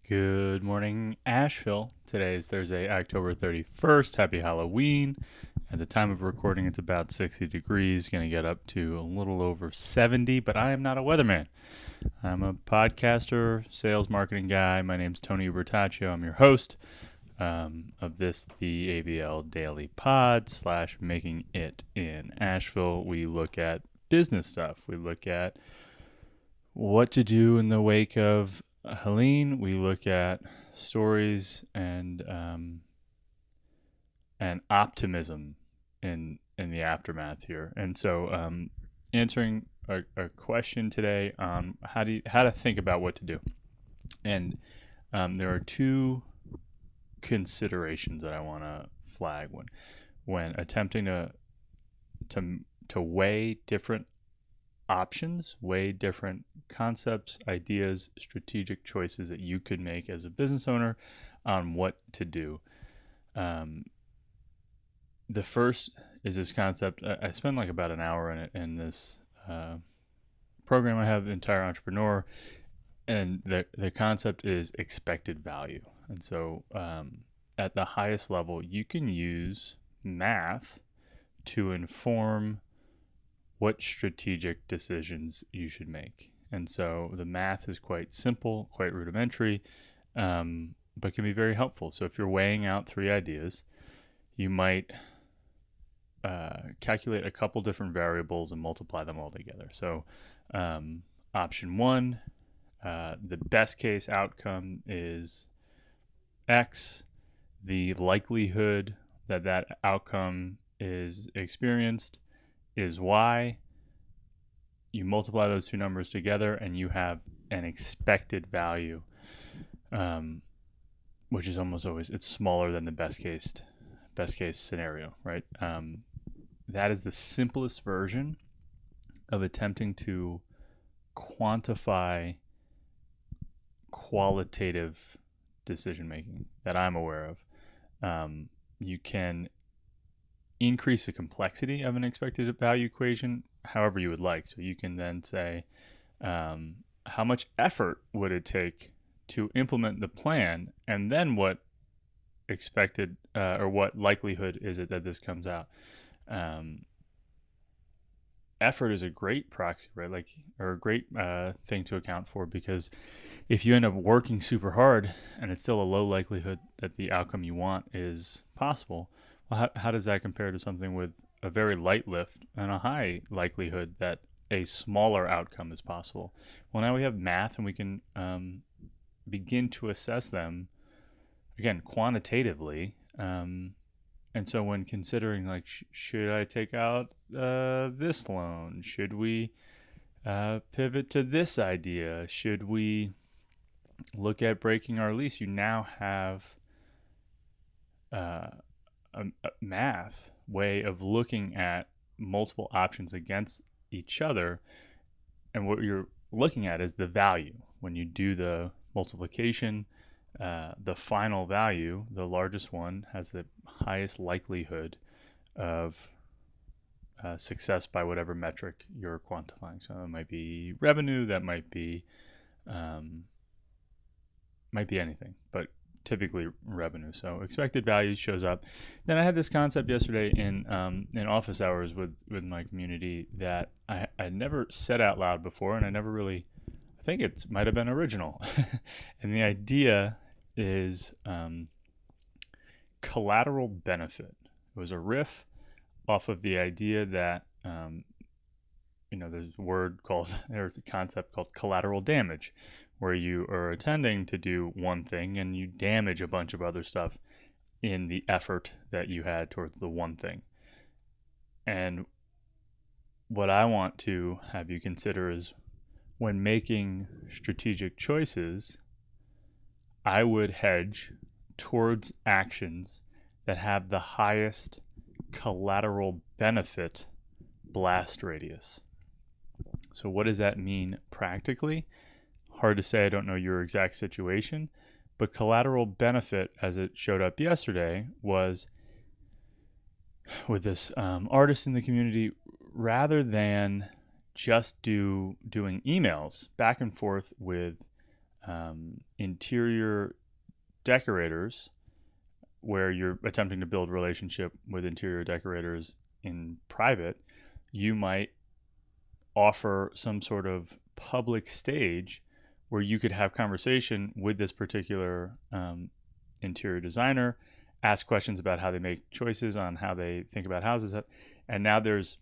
Good morning, Asheville. Today is Thursday, October 31st. Happy Halloween. At the time of recording, it's about 60 degrees, going to get up to a little over 70, but I am not a weatherman. I'm a podcaster, sales marketing guy. My name's Tony Ubertaccio. I'm your host of this, the AVL Daily Pod / Making It in Asheville. We look at business stuff. We look at what to do in the wake of Helene. We look at stories and optimism in the aftermath here. And so, answering a question today on how to think about what to do. And there are two considerations that I want to flag when attempting to weigh different options, weigh different concepts, ideas, strategic choices that you could make as a business owner on what to do. The first is this concept. I spend like about an hour in it in this program I have, Entire Entrepreneur, and the concept is expected value. And so at the highest level, you can use math to inform what strategic decisions you should make. And so the math is quite simple, quite rudimentary, but can be very helpful. So if you're weighing out three ideas, you might calculate a couple different variables and multiply them all together. So option one, the best case outcome is X. The likelihood that outcome is experienced is Y. You multiply those two numbers together and you have an expected value, which is almost always, it's smaller than the best case scenario, right? That is the simplest version of attempting to quantify qualitative decision making that I'm aware of. You can increase the complexity of an expected value equation however you would like. So you can then say, how much effort would it take to implement the plan, and then what expected or what likelihood is it that this comes out? Effort is a great proxy, right? Or a great thing to account for, because if you end up working super hard and it's still a low likelihood that the outcome you want is possible, well, how does that compare to something with a very light lift and a high likelihood that a smaller outcome is possible? Well, now we have math and we can begin to assess them, again, quantitatively. And so when considering, should I take out this loan? Should we pivot to this idea? Should we look at breaking our lease? You now have a math way of looking at multiple options against each other, and what you're looking at is the value. When you do the multiplication, the final value, the largest one, has the highest likelihood of success by whatever metric you're quantifying. So it might be revenue, that might be anything, but typically revenue. So expected value shows up. Then I had this concept yesterday in office hours with my community that I never said out loud before, and I never really, I think it might have been original. And the idea is collateral benefit. It was a riff off of the idea that there's a word called, or the concept called collateral damage, where you are intending to do one thing and you damage a bunch of other stuff in the effort that you had towards the one thing. And what I want to have you consider is, when making strategic choices, I would hedge towards actions that have the highest collateral benefit blast radius. So what does that mean practically? Hard to say. I don't know your exact situation, but collateral benefit, as it showed up yesterday, was with this artist in the community, rather than just doing emails back and forth with interior decorators, where you're attempting to build relationship with interior decorators in private, you might offer some sort of public stage where you could have conversation with this particular interior designer, ask questions about how they make choices on how they think about houses. And now there's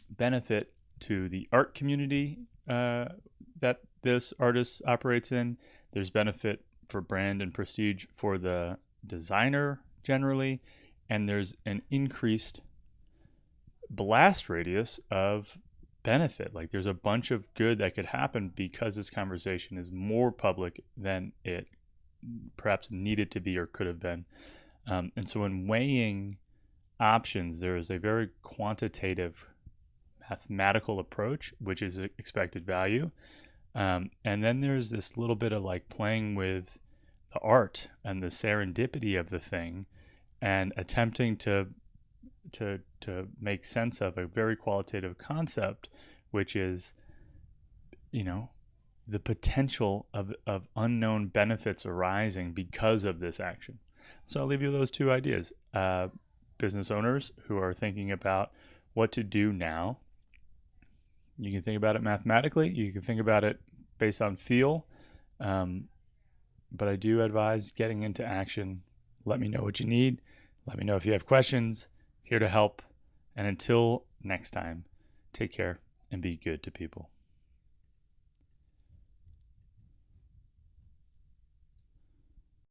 benefit to the art community that this artist operates in. There's benefit for brand and prestige for the designer generally, and there's an increased blast radius of benefit. Like there's a bunch of good that could happen because this conversation is more public than it perhaps needed to be or could have been. And so in weighing options, there is a very quantitative mathematical approach, which is expected value. And then there's this little bit of like playing with the art and the serendipity of the thing and attempting to make sense of a very qualitative concept, which is, the potential of unknown benefits arising because of this action. So I'll leave you those two ideas. Business owners who are thinking about what to do now, you can think about it mathematically, you can think about it based on feel, but I do advise getting into action. Let me know what you need. Let me know if you have questions. Here to help. And until next time, take care and be good to people.